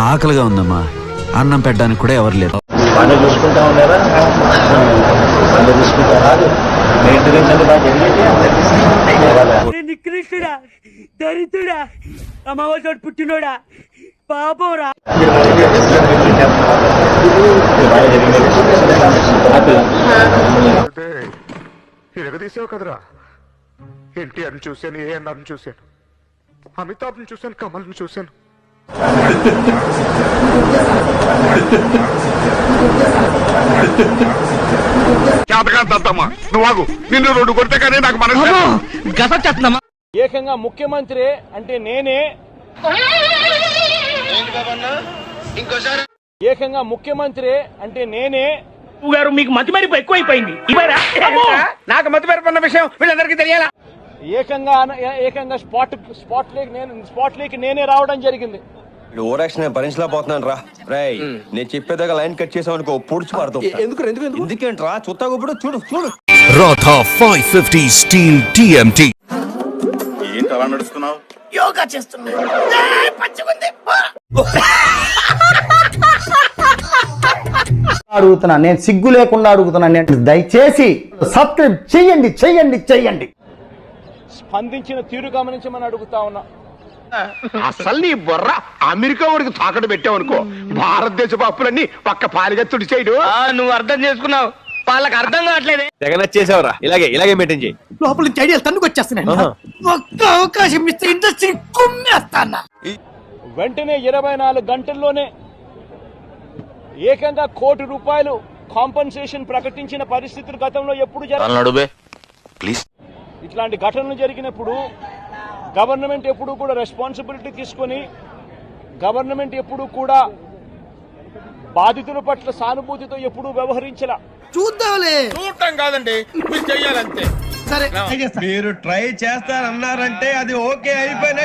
ఆకలిగా ఉందమ్మా, అన్నం పెట్టడానికి కూడా ఎవరు లేరు. వాళ్ళు చూసుకుంటా ఉన్నారా, వాళ్ళు చూసుకుంటారు. నికృష్టుడా, దరిద్రుడా, అమ్మవారి పుట్టినోడా, పాపోరా. ఎరగదీసావు కదరా. ఎన్టీఆర్ని చూశాను, ఏఎన్ఆర్ని చూశాను, అమితాబ్ని చూశాను, కమల్ని చూశాను. నువ్వు నిన్ను 2 కొడితే కానీ నాకు మనసు. ఏకంగా ముఖ్యమంత్రి అంటే నేనే, ఏకంగా ముఖ్యమంత్రి అంటే నేనే గారు మీకు మతిమరుపు ఎక్కువైపోయింది. నాకు మతిమరుపున్న విషయం వీళ్ళందరికీ తెలియాలా. ఏకంగా స్పాట్ లేకి నేనే రావడం జరిగింది. ఓవరాక్షన్ భరించలేకపోతున్నాను రా. రేయ్, నేను చెప్పేదాకా లైన్ కట్ చేసావు అనుకో, పూడ్చి పడతావు. ఎందుకేంట్రా చూస్తా ఇప్పుడు చూడు చూడు. రాథా 550 స్టీల్ టీఎంటీ. ఏంటి అలా నడుస్తున్నావు? యోగా చేస్తున్నా. అడుగుతున్నా, నేను సిగ్గు లేకుండా అడుగుతున్నాను, దయచేసి సబ్స్క్రైబ్ చెయ్యండి చెయ్యండి చెయ్యండి. స్పందించిన తీరు గమనించమని అడుగుతా ఉన్నా. అసలు నీ బొర్ర అమెరికా వాడికి తాకట్టు పెట్టావనుకో, భారతదేశపు అప్పులన్నీ పక్క పాలిగా తుడిచేయడు. నువ్వు అర్థం చేసుకున్నావు, వాళ్ళకి అర్థం కావట్లేదు. తెగ నచ్చేసావురా. ఇలాగే మెయింటైన్ చేయి. లోపల నుంచి ఐడియాలు తన్నుకొచ్చేస్తున్నాయి. ఒక్క అవకాశం ఇస్తే ఇండస్ట్రీ కుమ్మేస్తానా. వెంటనే 24 గంటల్లోనే ఏకంగా ₹1 కోటి కాంపన్సేషన్ ప్రకటించిన పరిస్థితులు గతంలో ఎప్పుడు జరగలేదు. ఇట్లాంటి ఘటనలు జరిగినప్పుడు గవర్నమెంట్ ఎప్పుడు కూడా రెస్పాన్సిబిలిటీ తీసుకొని, గవర్నమెంట్ ఎప్పుడు కూడా బాధితుల పట్ల సానుభూతితో ఎప్పుడూ వ్యవహరించలా. చూద్దాంలే. చూడటం కాదండి, మీరు చెయ్యాలంతే. సరే, మీరు ట్రై చేస్తారన్నారంటే అది ఓకే అయిపోయిన